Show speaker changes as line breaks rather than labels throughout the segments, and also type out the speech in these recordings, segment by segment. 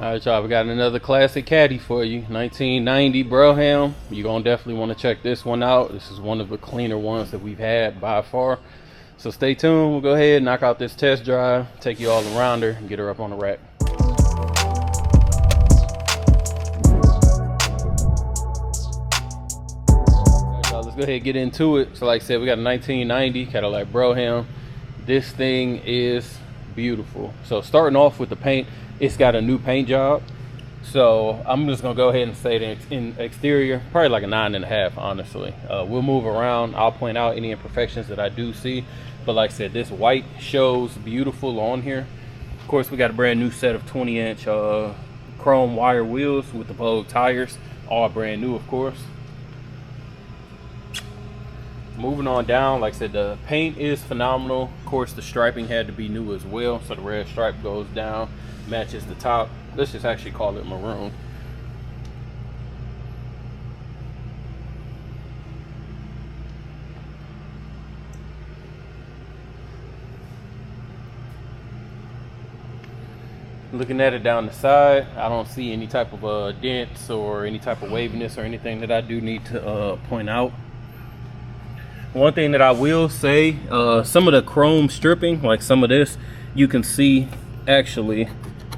Alright, y'all, we got another classic caddy for you. 1990 Brougham. You're gonna definitely want to check this one out. This is one of the cleaner ones that we've had by far. So stay tuned. We'll go ahead, knock out this test drive, take you all around her, and get her up on the rack. Alright, y'all, let's go ahead and get into it. So like I said, we got a 1990 Cadillac Brougham. This thing is beautiful. So starting off with the paint, it's got a new paint job. So I'm just gonna go ahead and say that in exterior, probably like a 9.5, honestly. We'll move around. I'll point out any imperfections that I do see. But like I said, this white shows beautiful on here. Of course, we got a brand new set of 20-inch chrome wire wheels with the Vogue tires, all brand new, of course. Moving on down, like I said, the paint is phenomenal. Of course, the striping had to be new as well. So the red stripe goes down, matches the top. Let's just actually call it maroon. Looking at it down the side, I don't see any type of dents or any type of waviness or anything that I do need to point out. One thing that I will say, some of the chrome stripping, like some of this, you can see actually,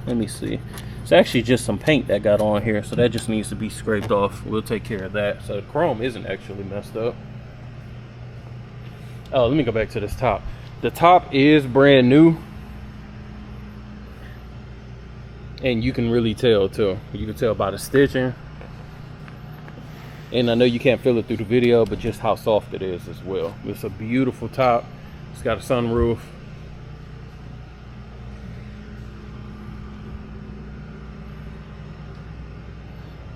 let me see, it's actually just some paint that got on here, so that just needs to be scraped off. We'll take care of that. So the chrome isn't actually messed up. Oh, let me go back to this top. The top is brand new, and you can really tell too. You can tell by the stitching. And I know you can't feel it through the video, but just how soft it is as well. It's a beautiful top. It's got a sunroof.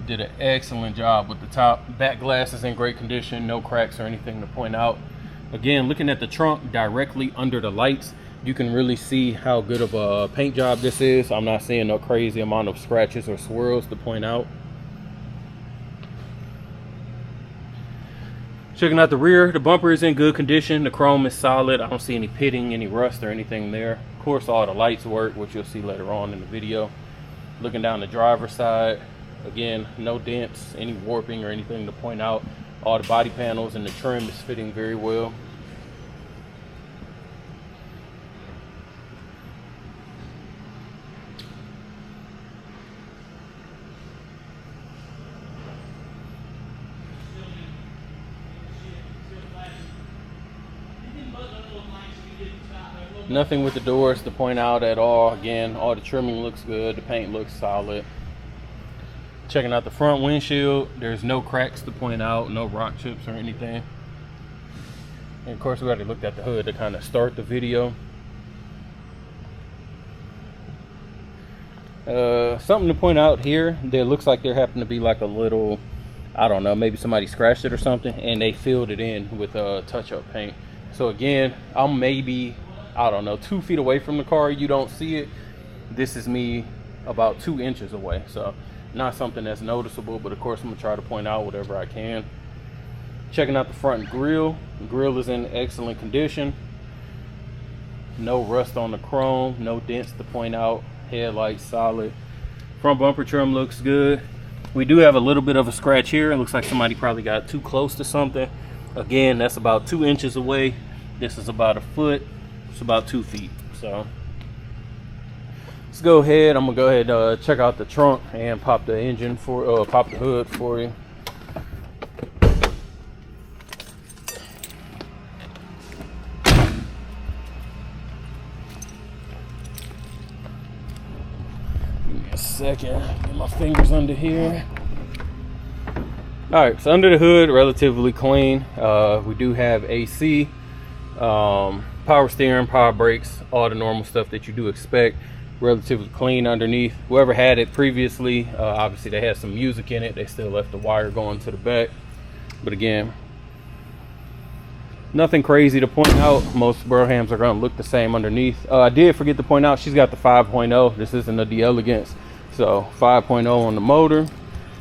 Did an excellent job with the top. Back glass is in great condition, no cracks or anything to point out. Again, looking at the trunk directly under the lights, you can really see how good of a paint job this is. I'm not seeing no crazy amount of scratches or swirls to point out. Checking out the rear, the bumper is in good condition. The chrome is solid. I don't see any pitting, any rust or anything there. Of course, all the lights work, which you'll see later on in the video. Looking down the driver's side, again, no dents, any warping or anything to point out. All the body panels and the trim is fitting very well. Nothing with the doors to point out at all. Again, all the trimming looks good. The paint looks solid. Checking out the front windshield, there's no cracks to point out, no rock chips or anything. And of course, we already looked at the hood to kind of start the video. Something to point out here, there looks like there happened to be like a little, I don't know, maybe somebody scratched it or something, and they filled it in with touch-up paint. So again, I'm maybe, I don't know, 2 feet away from the car. You don't see it. This is me about 2 inches away, so not something that's noticeable, but of course I'm gonna try to point out whatever I can. Checking out the front grille. The grille is in excellent condition. No rust on the chrome, no dents to point out. Headlights solid. Front bumper trim looks good. We do have a little bit of a scratch here. It looks like somebody probably got too close to something. Again, that's about 2 inches away. This is about 1 foot. It's about 2 feet. So let's go ahead. I'm gonna go ahead and check out the trunk and pop the engine for pop the hood for you. Give me a second. Get my fingers under here. All right, so under the hood, relatively clean. We do have AC, power steering, power brakes, all the normal stuff that you do expect. Relatively clean underneath. Whoever had it previously, obviously they had some music in it. They still left the wire going to the back. But again, nothing crazy to point out. Most Broughams are going to look the same underneath. I did forget to point out she's got the 5.0. This isn't a D-Elegance. So 5.0 on the motor.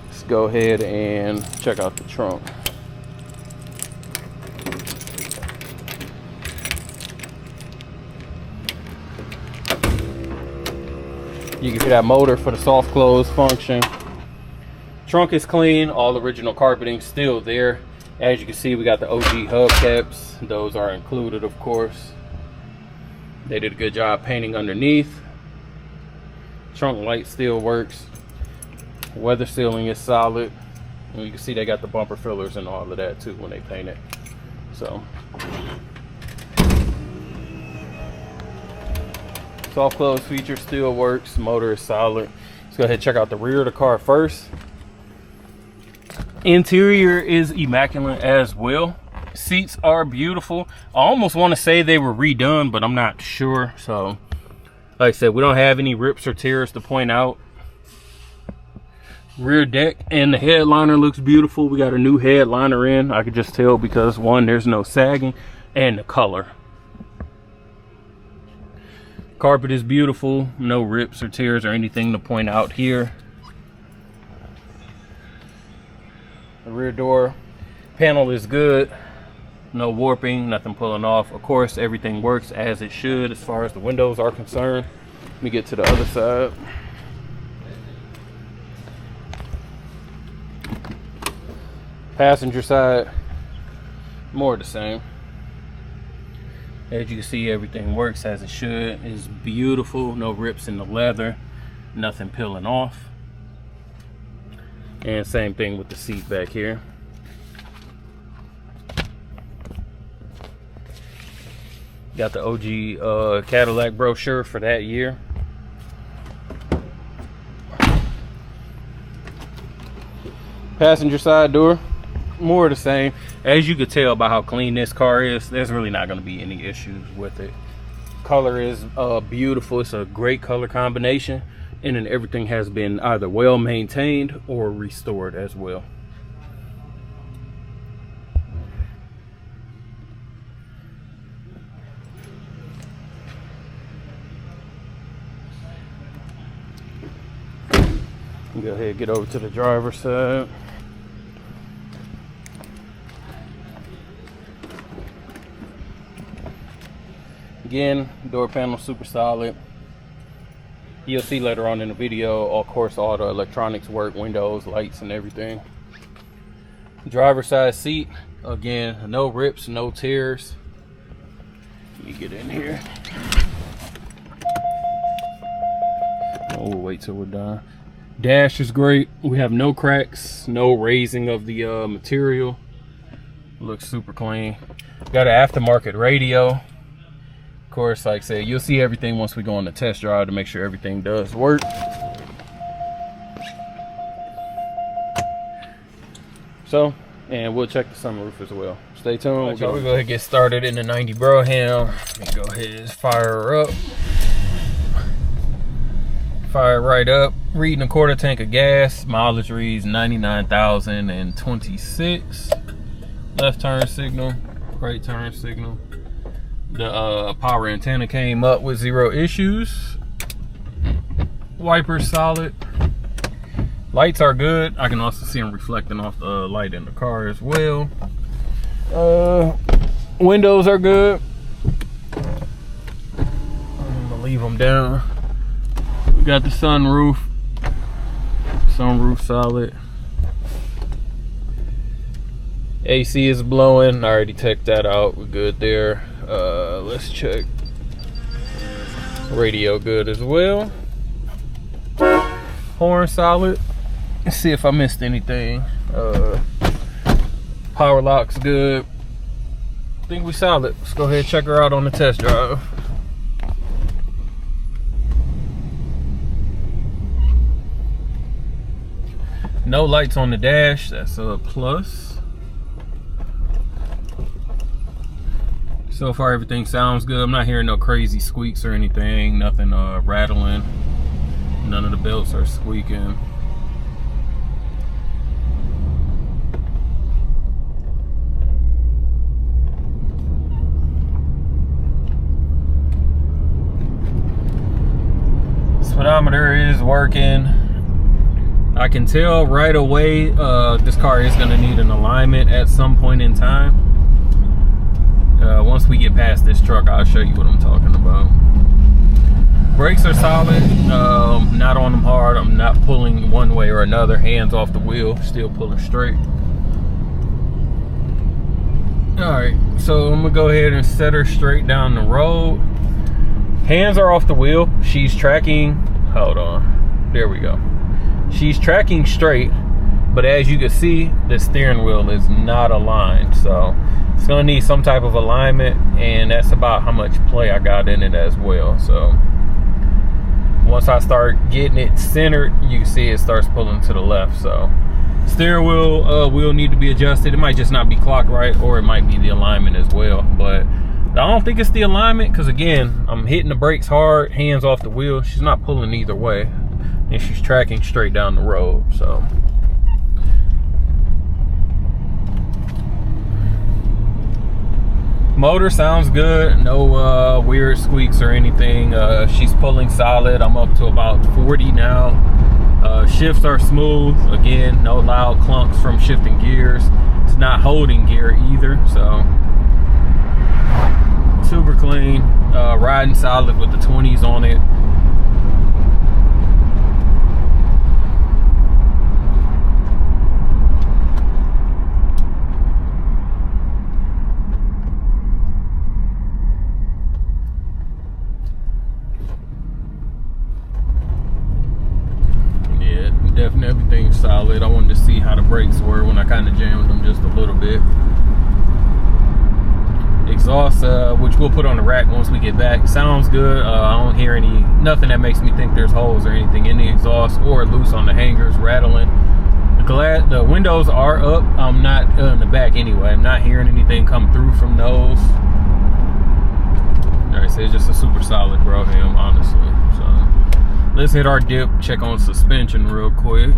Let's go ahead and check out the trunk. You can hear that motor for the soft close function. Trunk is clean, all original carpeting still there. As you can see, we got the OG hubcaps. Those are included, of course. They did a good job painting underneath. Trunk light still works. Weather sealing is solid. And you can see they got the bumper fillers and all of that too when they paint it. So soft close feature still works. Motor is solid. Let's go ahead and check out the rear of the car first. Interior is immaculate as well. Seats are beautiful. I almost want to say they were redone, but I'm not sure. So like I said, we don't have any rips or tears to point out. Rear deck and the headliner looks beautiful. We got a new headliner in. I could just tell because one, there's no sagging, and the color. Carpet is beautiful. No rips or tears or anything to point out here. The rear door panel is good. No warping, nothing pulling off. Of course, everything works as it should as far as the windows are concerned. Let me get to the other side. Passenger side, more of the same. As you can see, everything works as it should. It's beautiful. No rips in the leather, nothing peeling off. And same thing with the seat back here. Got the OG Cadillac brochure for that year. Passenger side door, more of the same. As you could tell by how clean this car is, there's really not going to be any issues with it. Color is beautiful. It's a great color combination, and then everything has been either well maintained or restored as well. Go ahead and get over to the driver's side. Again, door panel super solid. You'll see later on in the video, of course, all the electronics work, windows, lights, and everything. Driver's side seat, again, no rips, no tears. Let me get in here. Oh, we'll wait till we're done. Dash is great. We have no cracks, no raising of the material. Looks super clean. Got an aftermarket radio. Of course, like I said, you'll see everything once we go on the test drive to make sure everything does work. So, and we'll check the sunroof as well. Stay tuned. We'll go ahead and get started in the 90 Brougham. Let me go ahead and fire her up. Fire right up. Reading a quarter tank of gas. Mileage reads 99,026. Left turn signal, right turn signal. The power antenna came up with 0 issues. Wipers solid. Lights are good. I can also see them reflecting off the light in the car as well. Windows are good. I'm gonna leave them down. We got the sunroof. Sunroof solid. AC is blowing. I already checked that out. We're good there. Let's check. Radio good as well. Horn solid. Let's see if I missed anything. Power lock's good. I think we solid. Let's go ahead and check her out on the test drive. No lights on the dash. That's a plus. So far everything sounds good. I'm not hearing no crazy squeaks or anything. Nothing rattling. None of the belts are squeaking. Speedometer is working. I can tell right away this car is going to need an alignment at some point in time. Once we get past this truck, I'll show you what I'm talking about. Brakes are solid, not on them hard. I'm not pulling one way or another. Hands off the wheel, still pulling straight. Alright, so I'm gonna go ahead and set her straight down the road. Hands are off the wheel. She's tracking, hold on, there we go. She's tracking straight, but as you can see, the steering wheel is not aligned. So it's gonna need some type of alignment, and that's about how much play I got in it as well. So once I start getting it centered, you can see it starts pulling to the left. So steering wheel will need to be adjusted. It might just not be clocked right, or it might be the alignment as well. But I don't think it's the alignment, because again, I'm hitting the brakes hard, hands off the wheel. She's not pulling either way, and she's tracking straight down the road. So motor sounds good, no weird squeaks or anything. She's pulling solid. I'm up to about 40 now. Shifts are smooth. Again, no loud clunks from shifting gears. It's not holding gear either, so super clean. Riding solid with the 20s on it. Definitely everything's solid. I wanted to see how the brakes were when I kind of jammed them just a little bit. Exhaust, which we'll put on the rack once we get back, sounds good. I don't hear nothing that makes me think there's holes or anything in the exhaust, or loose on the hangers rattling. The windows are up. I'm not in the back anyway. I'm not hearing anything come through from those. Alright, so it's just a super solid Brougham, honestly. So let's hit our dip, check on suspension real quick.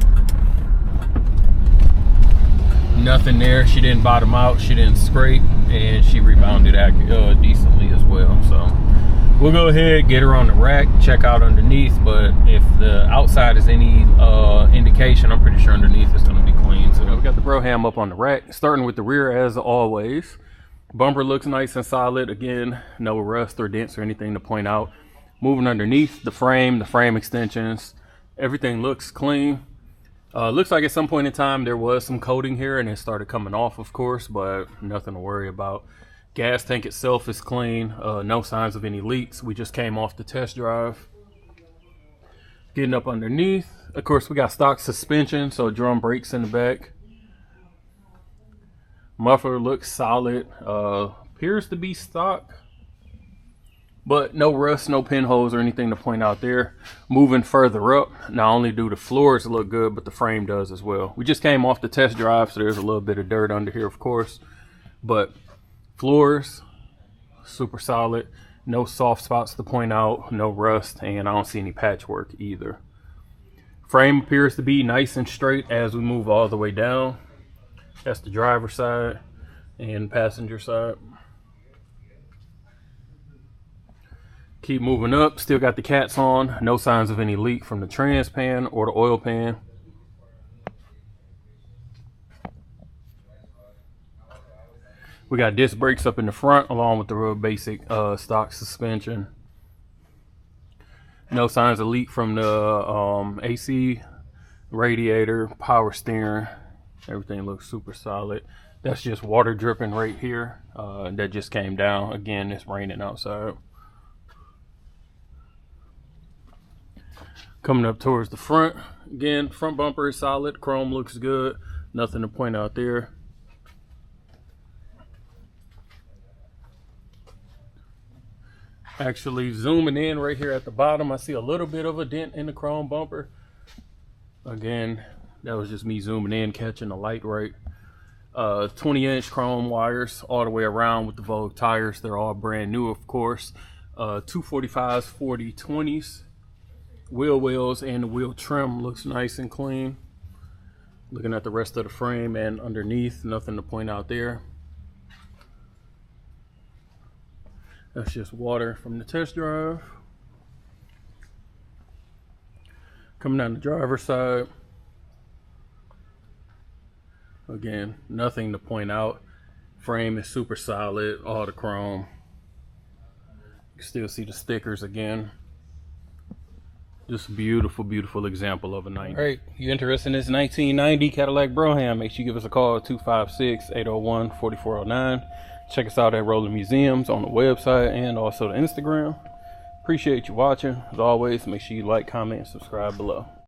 Nothing there. She didn't bottom out, she didn't scrape, and she rebounded decently as well. So we'll go ahead, get her on the rack, check out underneath. But if the outside is any indication, I'm pretty sure underneath is going to be clean. So we got the Brougham up on the rack, starting with the rear as always. Bumper looks nice and solid. Again, no rust or dents or anything to point out. Moving underneath, the frame extensions, everything looks clean. Looks like at some point in time there was some coating here and it started coming off, of course, but nothing to worry about. Gas tank itself is clean. No signs of any leaks. We just came off the test drive. Getting up underneath, of course, we got stock suspension, so drum brakes in the back. Muffler looks solid. Appears to be stock, but no rust, no pinholes or anything to point out there. Moving further up, not only do the floors look good, but the frame does as well. We just came off the test drive, so there's a little bit of dirt under here, of course. But floors, super solid. No soft spots to point out, no rust, and I don't see any patchwork either. Frame appears to be nice and straight as we move all the way down. That's the driver's side and passenger side. Keep moving up, still got the cats on. No signs of any leak from the trans pan or the oil pan. We got disc brakes up in the front along with the real basic stock suspension. No signs of leak from the AC, radiator, power steering. Everything looks super solid. That's just water dripping right here. That just came down. Again, it's raining outside. Coming up towards the front, again, front bumper is solid. Chrome looks good. Nothing to point out there. Actually, zooming in right here at the bottom, I see a little bit of a dent in the chrome bumper. Again, that was just me zooming in, catching the light right. 20-inch chrome wires all the way around with the Vogue tires. They're all brand new, of course. 245s, 40/20s. Wheel wells and the wheel trim looks nice and clean. Looking at the rest of the frame and underneath, nothing to point out there. That's just water from the test drive. Coming down the driver's side. Again, nothing to point out. Frame is super solid, all the chrome. You can still see the stickers again. Just a beautiful, beautiful example of a 90. All right, you interested in this 1990 Cadillac Brougham? Make sure you give us a call at 256-801-4409. Check us out at Rolling Museums on the website and also the Instagram. Appreciate you watching. As always, make sure you like, comment, and subscribe below.